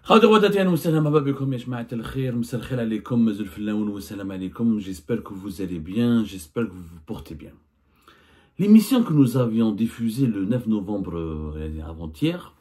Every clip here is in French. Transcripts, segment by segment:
J'espère que vous allez bien, j'espère que vous vous portez bien. L'émission que nous avions diffusée le 9 novembre avant-hier,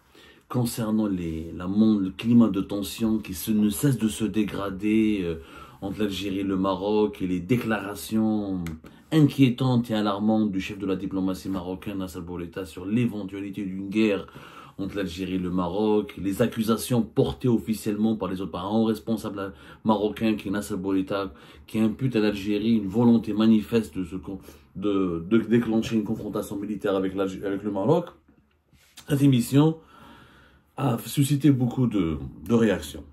concernant le climat de tension qui ne cesse de se dégrader entre l'Algérie et le Maroc et les déclarations inquiétantes et alarmantes du chef de la diplomatie marocaine, Nasser Bourita, sur l'éventualité d'une guerre entre l'Algérie et le Maroc, les accusations portées officiellement par les autres parents responsables marocains, qui est Nasser Bourita, qui impute à l'Algérie une volonté manifeste de déclencher une confrontation militaire avec le Maroc. Cette émission a suscité beaucoup de réactions.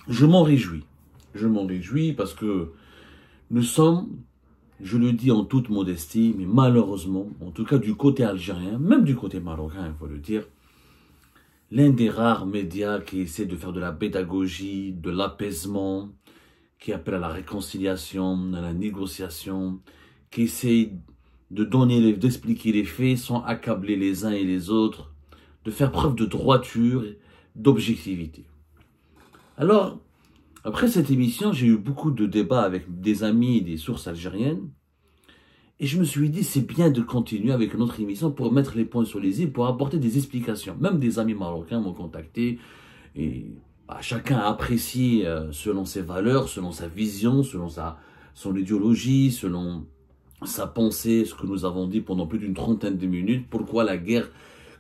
Je m'en réjouis. Je m'en réjouis parce que nous sommes, je le dis en toute modestie, mais malheureusement, en tout cas du côté algérien, même du côté marocain, il faut le dire, l'un des rares médias qui essaie de faire de la pédagogie, de l'apaisement, qui appelle à la réconciliation, à la négociation, qui essaie d'expliquer les faits sans accabler les uns et les autres, de faire preuve de droiture, d'objectivité. Alors, après cette émission, j'ai eu beaucoup de débats avec des amis et des sources algériennes. Et je me suis dit, c'est bien de continuer avec notre émission pour mettre les points sur les i, pour apporter des explications. Même des amis marocains m'ont contacté. Et chacun a apprécié selon ses valeurs, selon sa vision, selon son idéologie, selon sa pensée, ce que nous avons dit pendant plus d'une trentaine de minutes. Pourquoi la guerre,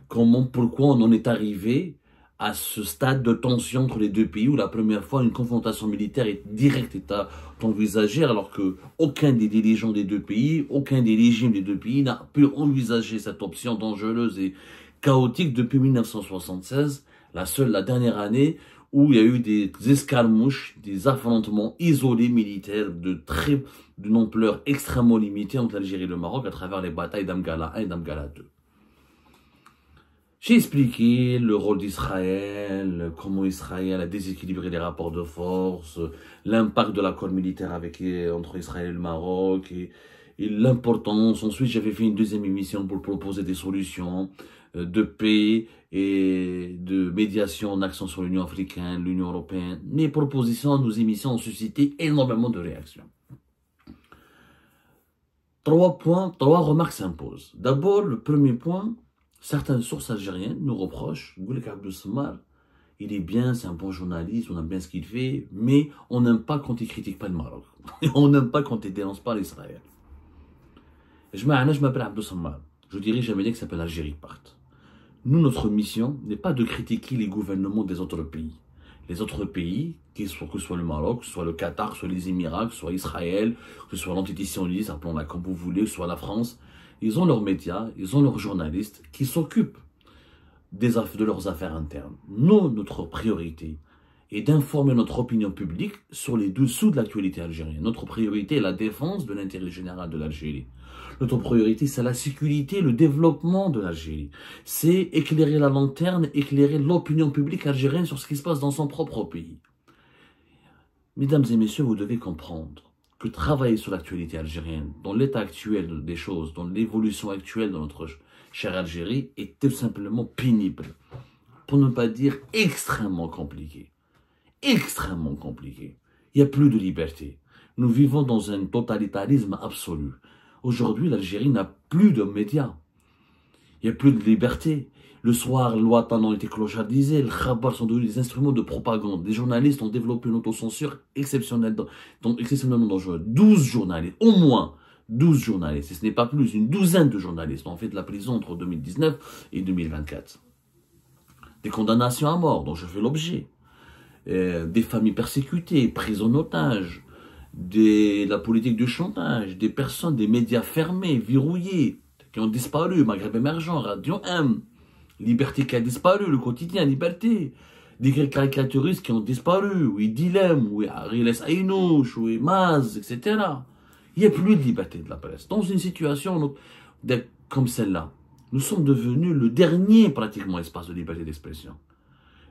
pourquoi on en est arrivé à ce stade de tension entre les deux pays où la première fois une confrontation militaire directe est envisagée alors que aucun des dirigeants des deux pays, aucun des régimes des deux pays n'a pu envisager cette option dangereuse et chaotique depuis 1976, la dernière année où il y a eu des escarmouches, des affrontements isolés militaires d'une ampleur extrêmement limitée entre l'Algérie et le Maroc à travers les batailles d'Amgala 1 et d'Amgala 2. J'ai expliqué le rôle d'Israël, comment Israël a déséquilibré les rapports de force, l'impact de l'accord militaire entre Israël et le Maroc, et l'importance. Ensuite, j'avais fait une deuxième émission pour proposer des solutions de paix et de médiation en action sur l'Union africaine, l'Union européenne. Mes propositions, nos émissions ont suscité énormément de réactions. 3 remarques s'imposent. D'abord, le premier point, certaines sources algériennes nous reprochent, il est bien, c'est un bon journaliste, on aime bien ce qu'il fait, mais on n'aime pas quand il critique pas le Maroc. On n'aime pas quand il dénonce pas l'Israël. Je m'appelle Abdou Sammar. Je dirige un média qui s'appelle Algérie Part. Nous, notre mission n'est pas de critiquer les gouvernements des autres pays. Les autres pays, que ce soit le Maroc, que ce soit le Qatar, que ce soit les Émirats, que ce soit Israël, que ce soit l'entité sioniste, appelons-la comme vous voulez, que ce soit la France, ils ont leurs médias, ils ont leurs journalistes qui s'occupent de leurs affaires internes. Nous, notre priorité est d'informer notre opinion publique sur les dessous de l'actualité algérienne. Notre priorité est la défense de l'intérêt général de l'Algérie. Notre priorité, c'est la sécurité, le développement de l'Algérie. C'est éclairer la lanterne, éclairer l'opinion publique algérienne sur ce qui se passe dans son propre pays. Mesdames et messieurs, vous devez comprendre que travailler sur l'actualité algérienne, dans l'état actuel des choses, dans l'évolution actuelle de notre chère Algérie, est tout simplement pénible. Pour ne pas dire extrêmement compliqué. Extrêmement compliqué. Il n'y a plus de liberté. Nous vivons dans un totalitarisme absolu. Aujourd'hui, l'Algérie n'a plus de médias. Il n'y a plus de liberté. Le soir, les lois ont été clochardisées, les khabars sont devenus des instruments de propagande. Les journalistes ont développé une autocensure exceptionnellement dangereuse. 12 journalistes, au moins 12 journalistes, et ce n'est pas plus, une douzaine de journalistes ont fait de la prison entre 2019 et 2024. Des condamnations à mort dont je fais l'objet. Des familles persécutées, prises en otage, la politique du chantage, des personnes, des médias fermés, verrouillés, qui ont disparu, Maghreb émergent, Radio M, Liberté qui a disparu, le quotidien, Liberté, des caricaturistes qui ont disparu, oui, Dilem, oui, Ariles Aynouch, oui, Maz, etc. Il n'y a plus de liberté de la presse. Dans une situation comme celle-là, nous sommes devenus le dernier, pratiquement, espace de liberté d'expression.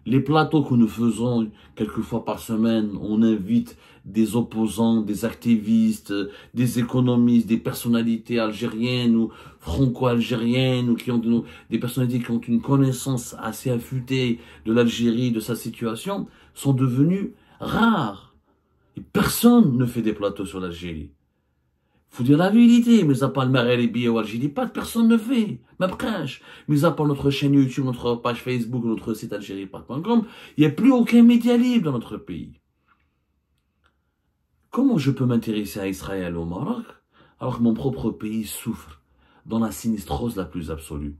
Les plateaux que nous faisons quelques fois par semaine, on invite des opposants, des activistes, des économistes, des personnalités algériennes ou franco-algériennes ou qui ont des personnalités qui ont une connaissance assez affûtée de l'Algérie, de sa situation, sont devenus rares. Et personne ne fait des plateaux sur l'Algérie. Faut dire la vérité, mais à part le Maghrébi ou Algérie, pas de personne ne fait. Ma prêche. Mais à part notre chaîne YouTube, notre page Facebook, notre site algériepat.com, il n'y a plus aucun média libre dans notre pays. Comment je peux m'intéresser à Israël ou au Maroc, alors que mon propre pays souffre dans la sinistrose la plus absolue?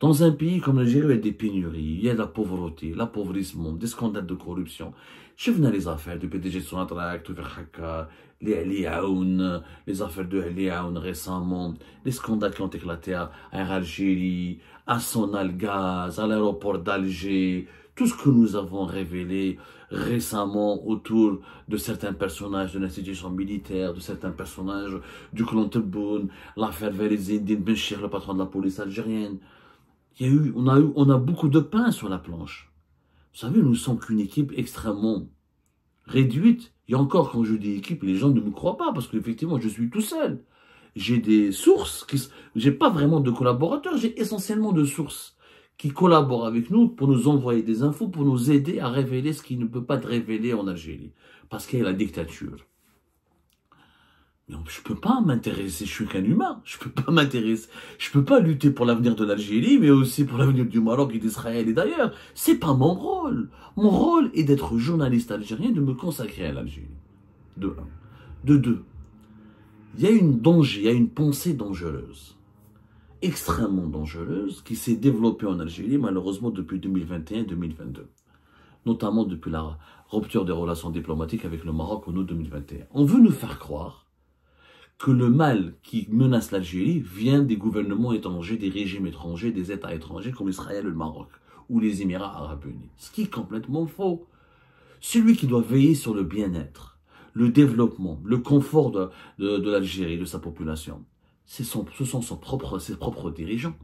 Dans un pays comme l'Algérie, il y a des pénuries, il y a de la pauvreté, l'appauvrissement, des scandales de corruption. Je venais les affaires du PDG de Sonatrach, les Ali Aoun, les affaires de Ali Aoun récemment, les scandales qui ont éclaté à Air Algérie, à Sonalgaz, à l'aéroport d'Alger, tout ce que nous avons révélé récemment autour de certains personnages de l'institution militaire, de certains personnages du clan Tebboune, l'affaire Velizine Benchir, le patron de la police algérienne. On a beaucoup de pain sur la planche. Vous savez, nous ne sommes qu'une équipe extrêmement réduite. Et encore, quand je dis équipe, les gens ne me croient pas, parce qu'effectivement, je suis tout seul. J'ai des sources, j'ai pas vraiment de collaborateurs, j'ai essentiellement de sources qui collaborent avec nous pour nous envoyer des infos, pour nous aider à révéler ce qui ne peut pas être révélé en Algérie. Parce qu'il y a la dictature. Mais je peux pas m'intéresser, je suis qu'un humain, je peux pas m'intéresser, je peux pas lutter pour l'avenir de l'Algérie, mais aussi pour l'avenir du Maroc et d'Israël et d'ailleurs. C'est pas mon rôle. Mon rôle est d'être journaliste algérien, de me consacrer à l'Algérie. De un. De deux. Il y a il y a une pensée dangereuse, extrêmement dangereuse, qui s'est développée en Algérie, malheureusement, depuis 2021-2022. Notamment depuis la rupture des relations diplomatiques avec le Maroc en août 2021. On veut nous faire croire que le mal qui menace l'Algérie vient des gouvernements étrangers, des régimes étrangers, des États étrangers comme Israël et le Maroc, ou les Émirats arabes unis. Ce qui est complètement faux. Celui qui doit veiller sur le bien-être, le développement, le confort de l'Algérie, de sa population, ce sont ses propres dirigeants.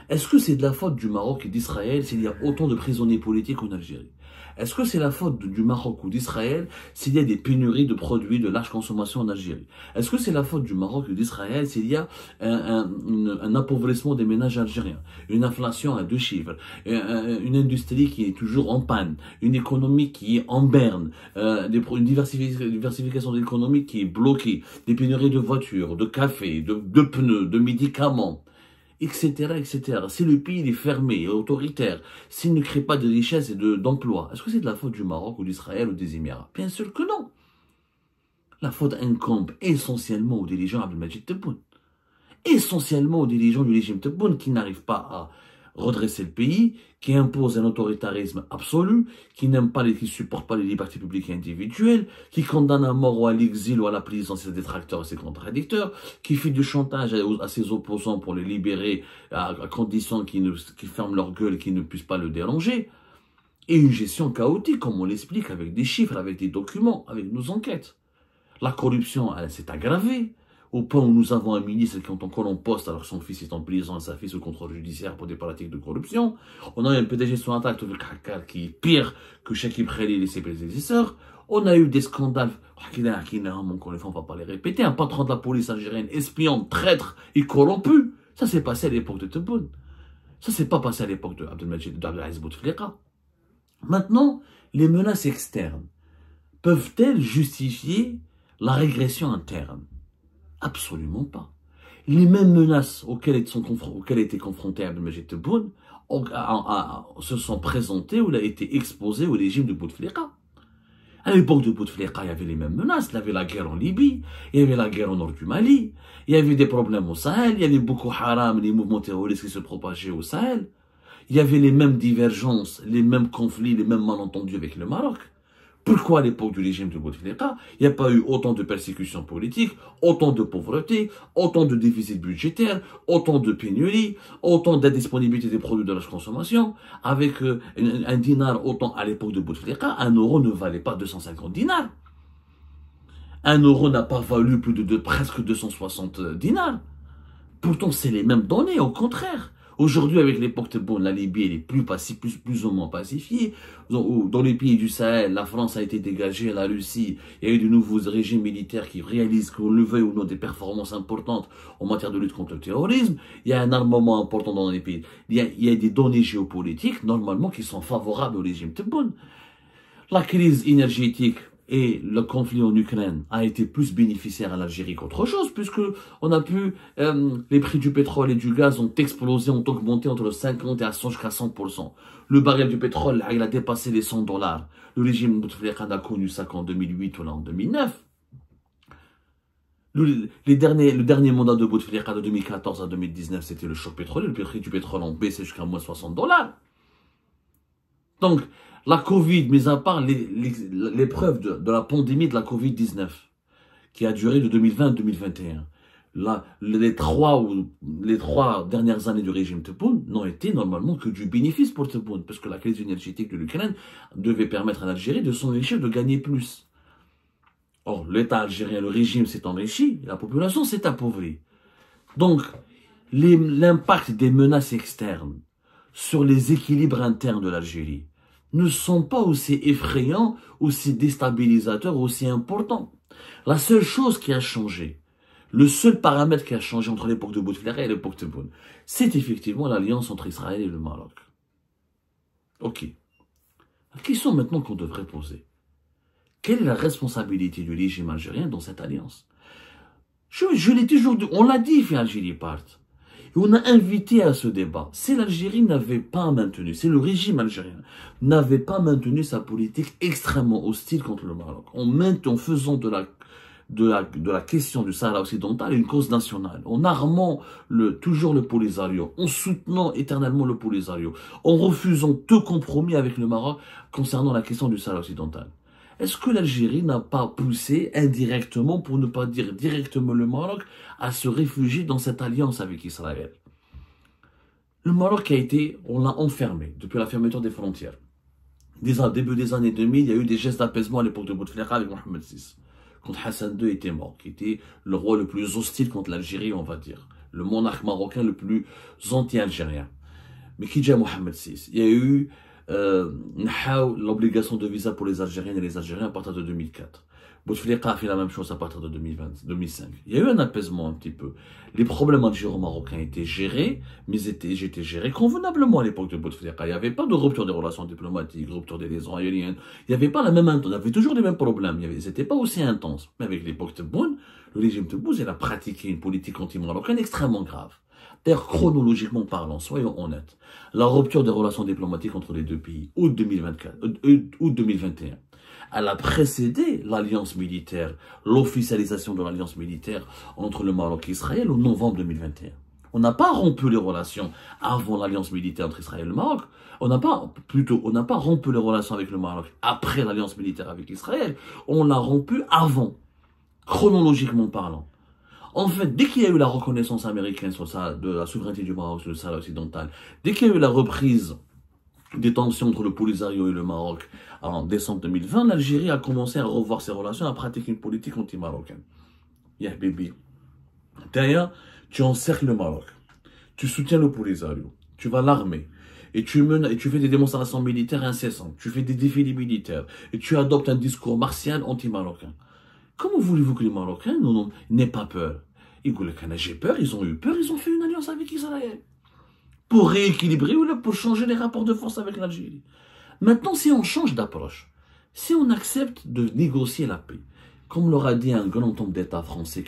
Est-ce que c'est de la faute du Maroc et d'Israël s'il y a autant de prisonniers politiques en Algérie? Est-ce que c'est la faute du Maroc ou d'Israël s'il y a des pénuries de produits de large consommation en Algérie? Est-ce que c'est la faute du Maroc ou d'Israël s'il y a un appauvrissement des ménages algériens, une inflation à 2 chiffres, une industrie qui est toujours en panne, une économie qui est en berne, une diversification de l'économie qui est bloquée, des pénuries de voitures, de café, de pneus, de médicaments, etc., etc. Si le pays est fermé et autoritaire, s'il ne crée pas de richesse et d'emploi, est-ce que c'est de la faute du Maroc ou d'Israël ou des Émirats? Bien sûr que non. La faute incombe essentiellement aux dirigeants Abdelmadjid Tebboune. Essentiellement aux dirigeants du régime Tebboune qui n'arrivent pas à redresser le pays, qui imposent un autoritarisme absolu, qui supportent pas les libertés publiques et individuelles, qui condamnent à mort ou à l'exil ou à la prison ses détracteurs et ses contradicteurs, qui fait du chantage à ses opposants pour les libérer à condition qu'ils ferment leur gueule et qu'ils ne puissent pas le déranger, et une gestion chaotique, comme on l'explique, avec des chiffres, avec des documents, avec nos enquêtes. La corruption, elle s'est aggravée. Au point où nous avons un ministre qui est encore en poste alors que son fils est en prison et sa fille sous contrôle judiciaire pour des pratiques de corruption. On a un PDG sur un acte de Kakar qui est pire que Chakib Khalil et ses prédécesseurs. On a eu des scandales, encore une fois, on ne va pas les répéter, un patron de la police algérienne, espion, traître et corrompu. Ça s'est passé à l'époque de Tebboune. Ça s'est pas passé à l'époque de Abdelmadjid d'Abdelaziz Bouteflika. Maintenant, les menaces externes peuvent-elles justifier la régression interne? Absolument pas. Les mêmes menaces auxquelles était confronté Abdelmadjid Tebboune se sont présentées ou a été exposé au régime de Bouteflika. À l'époque de Bouteflika, il y avait les mêmes menaces. Il y avait la guerre en Libye, il y avait la guerre au nord du Mali, il y avait des problèmes au Sahel, il y avait Boko Haram, les mouvements terroristes qui se propageaient au Sahel. Il y avait les mêmes divergences, les mêmes conflits, les mêmes malentendus avec le Maroc. Pourquoi à l'époque du régime de Bouteflika, il n'y a pas eu autant de persécutions politiques, autant de pauvreté, autant de déficit budgétaire, autant de pénuries, autant d'indisponibilité des produits de la consommation, avec un dinar autant à l'époque de Bouteflika, 1 euro ne valait pas 250 dinars. 1 euro n'a pas valu plus de presque 260 dinars. Pourtant, c'est les mêmes données, au contraire. Aujourd'hui, avec l'époque Tebboune, la Libye elle est plus ou moins pacifiée. Dans les pays du Sahel, la France a été dégagée, la Russie, il y a eu de nouveaux régimes militaires qui réalisent qu'on le veuille ou non des performances importantes en matière de lutte contre le terrorisme. Il y a un armement important dans les pays. Il y a des données géopolitiques, normalement, qui sont favorables au régime Tebboune. La crise énergétique et le conflit en Ukraine a été plus bénéficiaire à l'Algérie qu'autre chose, puisque on a pu, les prix du pétrole et du gaz ont explosé, ont augmenté entre 50 et à 100 jusqu'à 100%. Le baril du pétrole, il a dépassé les $100. Le régime Bouteflika a connu ça qu'en 2008 ou en 2009. Le dernier mandat de Bouteflika de 2014 à 2019, c'était le choc pétrolier. Le prix du pétrole a baissé jusqu'à moins $60. Donc, la Covid, mis à part l'épreuve de la pandémie de la Covid-19, qui a duré de 2020 à 2021, les trois dernières années du régime Tebboune n'ont été normalement que du bénéfice pour Tebboune, parce que la crise énergétique de l'Ukraine devait permettre à l'Algérie de s'enrichir, de gagner plus. Or, l'État algérien, le régime s'est enrichi, et la population s'est appauvrie. Donc, l'impact des menaces externes sur les équilibres internes de l'Algérie ne sont pas aussi effrayants, aussi déstabilisateurs, aussi importants. La seule chose qui a changé, le seul paramètre qui a changé entre l'époque de Bouteflika et l'époque de Tebboune, c'est effectivement l'alliance entre Israël et le Maroc. Ok. La question maintenant qu'on devrait poser, quelle est la responsabilité du régime algérien dans cette alliance? Je l'ai toujours dit, on l'a dit, fait Algérie part. On a invité à ce débat. Si l'Algérie n'avait pas maintenu, si le régime algérien n'avait pas maintenu sa politique extrêmement hostile contre le Maroc, en faisant de la question du Sahara occidental une cause nationale, en armant toujours le Polisario, en soutenant éternellement le Polisario, en refusant tout compromis avec le Maroc concernant la question du Sahara occidental. Est-ce que l'Algérie n'a pas poussé indirectement, pour ne pas dire directement le Maroc, à se réfugier dans cette alliance avec Israël? Le Maroc on l'a enfermé depuis la fermeture des frontières. Début des années 2000, il y a eu des gestes d'apaisement à l'époque de Bouteflika avec Mohamed VI. Quand Hassan II était mort, qui était le roi le plus hostile contre l'Algérie, on va dire. Le monarque marocain le plus anti-algérien. Mais qui dit Mohamed VI? Il y a eu l'obligation de visa pour les Algériennes et les Algériens à partir de 2004. Bouteflika a fait la même chose à partir de 2005. Il y a eu un apaisement un petit peu. Les problèmes algéro-marocains étaient gérés, mais étaient gérés convenablement à l'époque de Bouteflika. Il n'y avait pas de rupture des relations diplomatiques, rupture des liaisons aériennes. Il n'y avait pas la même, il y avait toujours les mêmes problèmes. Ils n'étaient pas aussi intenses. Mais avec l'époque de Tebboune, le régime Tebboune, il a pratiqué une politique anti-marocaine extrêmement grave. D'ailleurs, chronologiquement parlant, soyons honnêtes, la rupture des relations diplomatiques entre les deux pays, août 2021, elle a précédé l'alliance militaire, l'officialisation de l'alliance militaire entre le Maroc et Israël en novembre 2021. On n'a pas rompu les relations avant l'alliance militaire entre Israël et le Maroc. On n'a pas rompu les relations avec le Maroc après l'alliance militaire avec Israël. On l'a rompu avant, chronologiquement parlant. En fait, dès qu'il y a eu la reconnaissance américaine de la souveraineté du Maroc sur le Sahara occidental, dès qu'il y a eu la reprise des tensions entre le Polisario et le Maroc en décembre 2020, l'Algérie a commencé à revoir ses relations, à pratiquer une politique anti-marocaine. Ya Bibi. Derrière, tu encercles le Maroc, tu soutiens le Polisario, tu vas l'armer, et tu fais des démonstrations militaires incessantes, tu fais des défilés militaires, et tu adoptes un discours martial anti-marocain. Comment voulez-vous que les Marocains n'aient pas peur? Ils disent que j'ai peur, ils ont eu peur, ils ont fait une alliance avec Israël. Pour rééquilibrer ou pour changer les rapports de force avec l'Algérie. Maintenant, si on change d'approche, si on accepte de négocier la paix, comme l'aura dit un grand homme d'État français,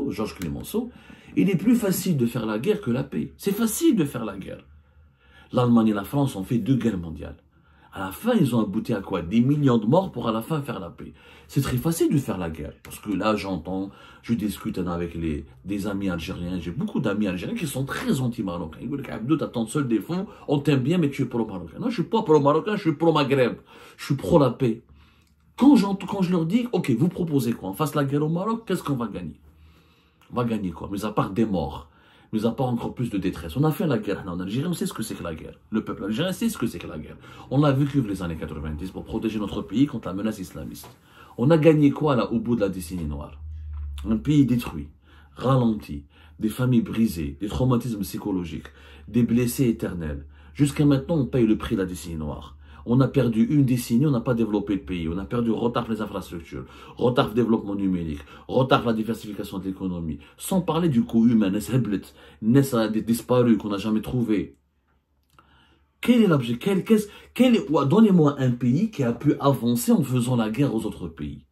Georges Clemenceau, il est plus facile de faire la guerre que la paix. C'est facile de faire la guerre. L'Allemagne et la France ont fait 2 guerres mondiales. À la fin, ils ont abouti à quoi? Des millions de morts pour à la fin faire la paix. C'est très facile de faire la guerre. Parce que là, je discute avec des amis algériens. J'ai beaucoup d'amis algériens qui sont très anti-marocains. Ils disent qu'Abdou, t'as ton seul défaut, on t'aime bien, mais tu es pro-marocain. Non, je suis pas pro-marocain, je suis pro-Maghreb. Je suis pro-la paix. Quand je leur dis, ok, vous proposez quoi? On fasse la guerre au Maroc, qu'est-ce qu'on va gagner? On va gagner quoi? Mais à part des morts. Mais à part encore plus de détresse. On a fait la guerre en Algérie, on sait ce que c'est que la guerre. Le peuple algérien sait ce que c'est que la guerre. On l'a vécu les années 90 pour protéger notre pays contre la menace islamiste. On a gagné quoi là au bout de la décennie noire? Un pays détruit, ralenti, des familles brisées, des traumatismes psychologiques, des blessés éternels. Jusqu'à maintenant, on paye le prix de la décennie noire. On a perdu une décennie, on n'a pas développé le pays. On a perdu retard pour les infrastructures, retard pour le développement numérique, retard pour la diversification de l'économie. Sans parler du coût humain, Ness a disparu, qu'on n'a jamais trouvé. Quel est l'objet? Donnez-moi un pays qui a pu avancer en faisant la guerre aux autres pays.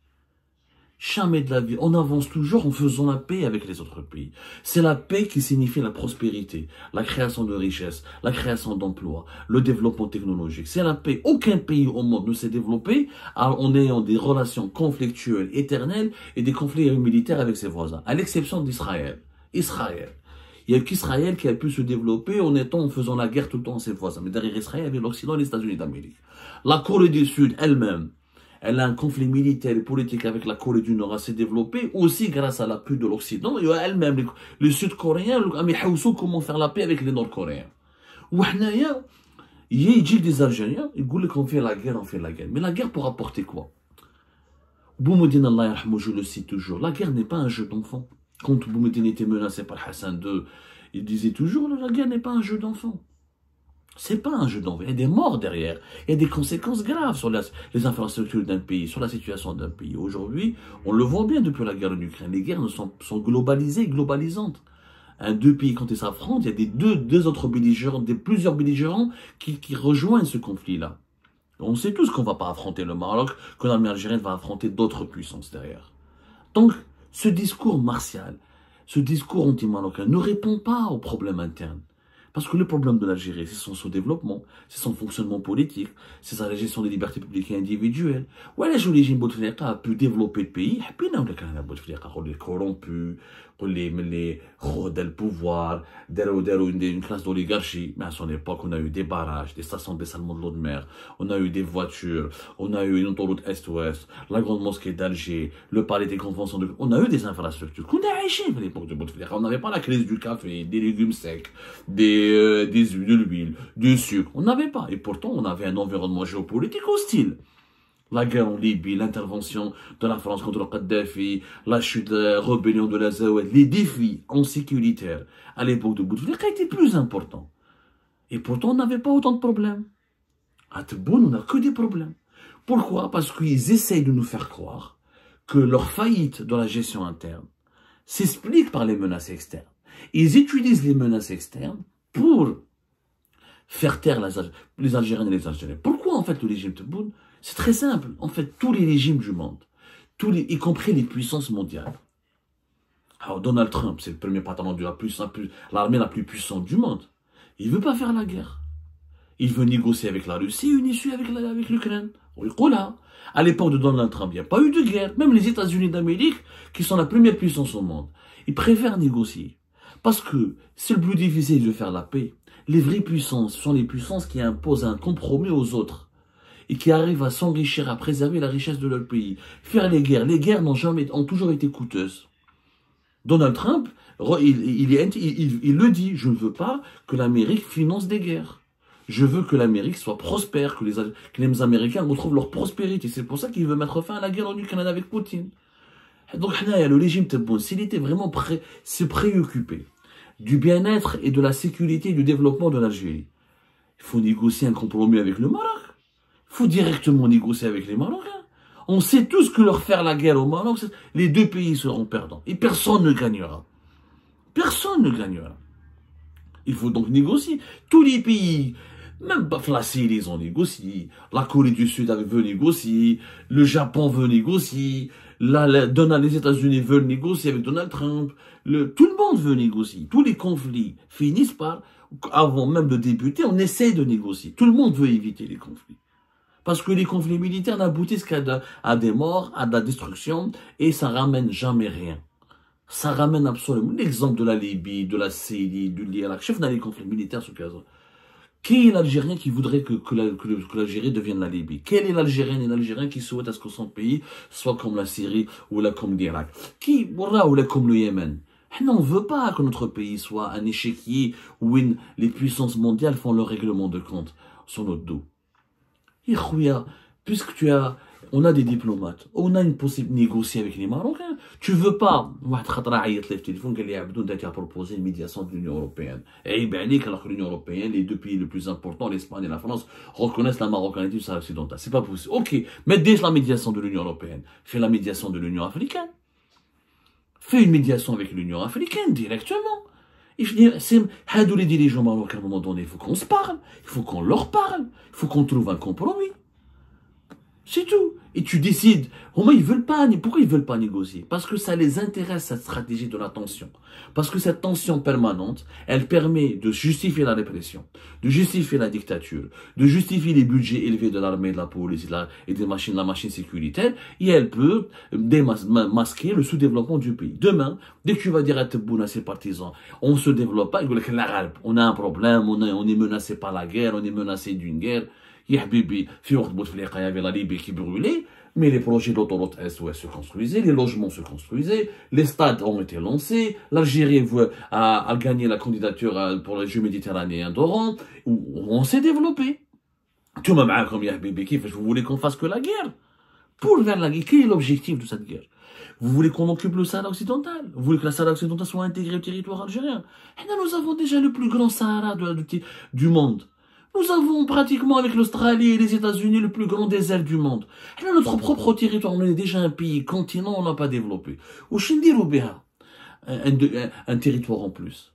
Jamais de la vie. On avance toujours en faisant la paix avec les autres pays. C'est la paix qui signifie la prospérité, la création de richesses, la création d'emplois, le développement technologique. C'est la paix. Aucun pays au monde ne s'est développé en ayant des relations conflictuelles éternelles et des conflits militaires avec ses voisins, à l'exception d'Israël. Israël. Il n'y a qu'Israël qui a pu se développer en faisant la guerre tout le temps à ses voisins. Mais derrière Israël, il y avait l'Occident et les États-Unis d'Amérique. La Corée du Sud elle-même, elle a un conflit militaire et politique avec la Corée du Nord assez développé, aussi grâce à l'appui de l'Occident, et elle-même, les Sud-Coréens, comment faire la paix avec les Nord-Coréens. Il y a des Algériens, ils disent qu'on fait la guerre, on fait la guerre. Mais la guerre pour apporter quoi? Boumedine, Allah yarhamou, je le cite toujours, la guerre n'est pas un jeu d'enfant. Quand Boumedine était menacé par Hassan II, il disait toujours, la guerre n'est pas un jeu d'enfant. C'est pas un jeu d'enfant, il y a des morts derrière, il y a des conséquences graves sur les infrastructures d'un pays, sur la situation d'un pays. Aujourd'hui, on le voit bien depuis la guerre en Ukraine, les guerres sont globalisées, globalisantes. Deux pays, quand ils s'affrontent, il y a deux autres belligérants, plusieurs belligérants qui rejoignent ce conflit-là. On sait tous qu'on ne va pas affronter le Maroc, que l'armée algérienne va affronter d'autres puissances derrière. Donc, ce discours martial, ce discours anti-marocain ne répond pas aux problèmes internes. Parce que le problème de l'Algérie, c'est son sous-développement, c'est son fonctionnement politique, c'est sa gestion des libertés publiques et individuelles. Ouais, le régime Bouteflika a pu développer le pays, et puis, les corrompus, les rodels pouvoir, une classe d'oligarchie. Mais à son époque, on a eu des barrages, des stations de dessalement de l'eau de mer, on a eu des voitures, on a eu une autoroute est-ouest, la grande mosquée d'Alger, le palais des conventions on a eu des infrastructures qu'on a acheté à l'époque de Bouteflika. On n'avait pas la crise du café, des légumes secs, de l'huile, du sucre. On n'avait pas. Et pourtant, on avait un environnement géopolitique hostile. La guerre en Libye, l'intervention de la France contre le Kadhafi, la chute de la rébellion de l'Azawad, les défis sécuritaires à l'époque de Bouteflika étaient plus importants. Et pourtant, on n'avait pas autant de problèmes. À Tebboune, on n'a que des problèmes. Pourquoi? Parce qu'ils essayent de nous faire croire que leur faillite dans la gestion interne s'explique par les menaces externes. Ils utilisent les menaces externes pour faire taire les Algériens et les Algériens. Pourquoi, en fait, le régime Tebboune? C'est très simple. En fait, tous les régimes du monde, y compris les puissances mondiales. Alors, Donald Trump, c'est le premier patron de l'armée la plus puissante du monde. Il ne veut pas faire la guerre. Il veut négocier avec la Russie, une issue avec l'Ukraine. À l'époque de Donald Trump, il n'y a pas eu de guerre. Même les États-Unis d'Amérique, qui sont la première puissance au monde, ils préfèrent négocier. Parce que c'est le plus difficile de faire la paix. Les vraies puissances sont les puissances qui imposent un compromis aux autres et qui arrivent à s'enrichir, à préserver la richesse de leur pays. Faire les guerres ont toujours été coûteuses. Donald Trump, il le dit, je ne veux pas que l'Amérique finance des guerres. Je veux que l'Amérique soit prospère, que les Américains retrouvent leur prospérité. C'est pour ça qu'il veut mettre fin à la guerre en Ukraine avec Poutine. Donc, le régime Tebboune, s'il était vraiment se préoccuper du bien-être et de la sécurité et du développement de l'Algérie, il faut négocier un compromis avec le Maroc. Il faut directement négocier avec les Marocains. On sait tous que leur faire la guerre au Maroc, les deux pays seront perdants. Et personne ne gagnera. Personne ne gagnera. Il faut donc négocier. Tous les pays, même la Syrie, ils ont négocié. La Corée du Sud veut négocier. Le Japon veut négocier. Les États-Unis veulent négocier avec Donald Trump. Tout le monde veut négocier. Tous les conflits finissent par, avant même de débuter, on essaie de négocier. Tout le monde veut éviter les conflits. Parce que les conflits militaires n'aboutissent qu'à des morts, à de la destruction, et ça ramène jamais rien. Ça ramène absolument. L'exemple de la Libye, de la Syrie, de l'Irak, chef dans les conflits militaires sur cas. Qui est l'Algérien qui voudrait que l'Algérie devienne la Libye? Quel est l'Algérien et l'Algérien qui souhaite à ce que son pays soit comme la Syrie ou là comme l'Irak? Ou là comme le Yémen? On ne veut pas que notre pays soit un échiquier où les puissances mondiales font leur règlement de compte sur notre dos. puisque on a des diplomates, on a une possibilité de négocier avec les Marocains. Tu veux pas, le téléphone qu'elle a proposé une médiation de l'Union européenne. Et bien, alors que l'Union européenne, les deux pays les plus importants, l'Espagne et la France, reconnaissent la marocanité du Sahara occidental. C'est pas possible. Ok, mais dès la médiation de l'Union européenne, fais la médiation de l'Union africaine. Fais une médiation avec l'Union africaine directement. Les dirigeants marocains, à un moment donné, il faut qu'on se parle, il faut qu'on leur parle, il faut qu'on trouve un compromis. C'est tout. Et tu décides. Au moins, pourquoi ils veulent pas négocier? Parce que ça les intéresse, cette stratégie de la tension. Parce que cette tension permanente, elle permet de justifier la répression, de justifier la dictature, de justifier les budgets élevés de l'armée, de la police et la machine sécuritaire, et elle peut masquer le sous-développement du pays. Demain, dès que tu vas dire à Tebboune, à ses partisans, on se développe pas, on a un problème, on est menacé par la guerre, on est menacé d'une guerre. Ya Habibi, il y avait la Libye qui brûlait, mais les projets d'autoroute Est-Ouest se construisaient, les logements se construisaient, les stades ont été lancés, l'Algérie a gagné la candidature pour les Jeux méditerranéens d'Oran, où on s'est développé. Tout le monde, comme Ya Habibi, vous voulez qu'on fasse que la guerre? Pour faire la guerre, quel est l'objectif de cette guerre? Vous voulez qu'on occupe le Sahara occidental? Vous voulez que la Sahara occidental soit intégrée au territoire algérien? Et là, nous avons déjà le plus grand Sahara du monde. Nous avons pratiquement avec l'Australie et les États-Unis le plus grand désert du monde. Et là, notre propre territoire, on est déjà un pays, continent, on n'a pas développé. Ou un territoire en plus.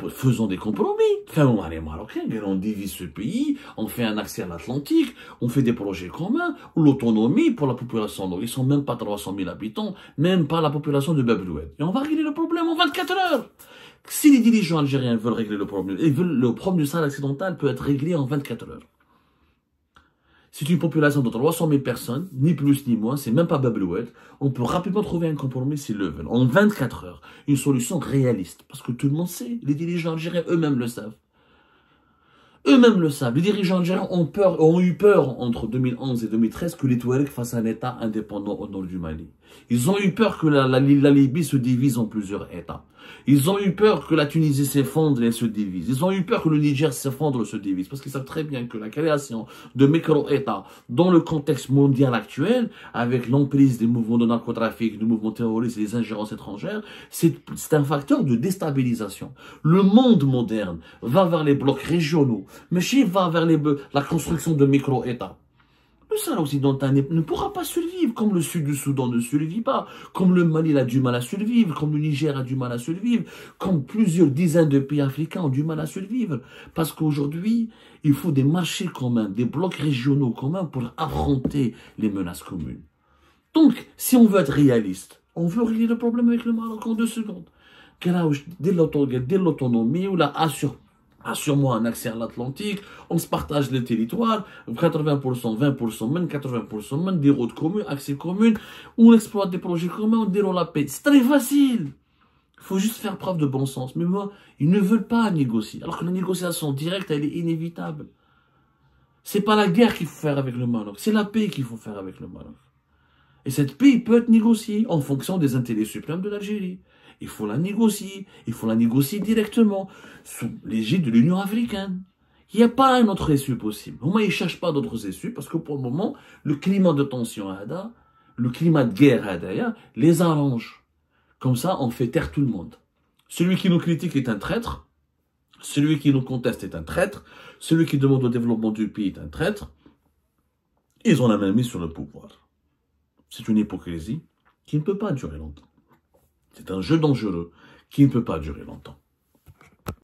Faisons des compromis. Faisons les Marocains, on divise ce pays, on fait un accès à l'Atlantique, on fait des projets communs, ou l'autonomie pour la population. Ils sont même pas 300 000 habitants, même pas la population de Bab el-Oued. Et on va régler le problème en 24 heures. Si les dirigeants algériens veulent régler le problème, le problème du Sahara occidental peut être réglé en 24 heures. C'est une population de 300 000 personnes, ni plus ni moins, c'est même pas Bab el-Oued. On peut rapidement trouver un compromis s'ils le veulent. En 24 heures, une solution réaliste. Parce que tout le monde sait, les dirigeants algériens eux-mêmes le savent. Eux-mêmes le savent. Les dirigeants algériens ont eu peur entre 2011 et 2013 que les Touaregs fassent un État indépendant au nord du Mali. Ils ont eu peur que la Libye se divise en plusieurs États. Ils ont eu peur que la Tunisie s'effondre et se divise. Ils ont eu peur que le Niger s'effondre et se divise. Parce qu'ils savent très bien que la création de micro-États dans le contexte mondial actuel, avec l'emprise des mouvements de narcotrafic, des mouvements terroristes et des ingérences étrangères, c'est un facteur de déstabilisation. Le monde moderne va vers les blocs régionaux, mais va vers la construction de micro-États. Le Sahara occidental ne pourra pas survivre, comme le sud du Soudan ne survit pas, comme le Mali a du mal à survivre, comme le Niger a du mal à survivre, comme plusieurs dizaines de pays africains ont du mal à survivre. Parce qu'aujourd'hui, il faut des marchés communs, des blocs régionaux communs pour affronter les menaces communes. Donc, si on veut être réaliste, on veut régler le problème avec le Maroc en 2 secondes. Dès l'autonomie, ou la assure-moi un accès à l'Atlantique, on se partage les territoires, 80%, 20%, même 80%, même des routes communes, accès commun, on exploite des projets communs, on déroule la paix. C'est très facile. Il faut juste faire preuve de bon sens. Mais moi, ils ne veulent pas négocier. Alors que la négociation directe, elle est inévitable. C'est pas la guerre qu'il faut faire avec le Maroc, c'est la paix qu'il faut faire avec le Maroc. Et cette paix peut être négociée en fonction des intérêts suprêmes de l'Algérie. Il faut la négocier directement, sous l'égide de l'Union africaine. Il n'y a pas un autre issue possible. Au moins, ils ne cherchent pas d'autres issues, parce que pour le moment, le climat de tension le climat de guerre les arrange. Comme ça, on fait taire tout le monde. Celui qui nous critique est un traître, celui qui nous conteste est un traître, celui qui demande au développement du pays est un traître. Ils ont la main mise sur le pouvoir. C'est une hypocrisie qui ne peut pas durer longtemps. C'est un jeu dangereux qui ne peut pas durer longtemps.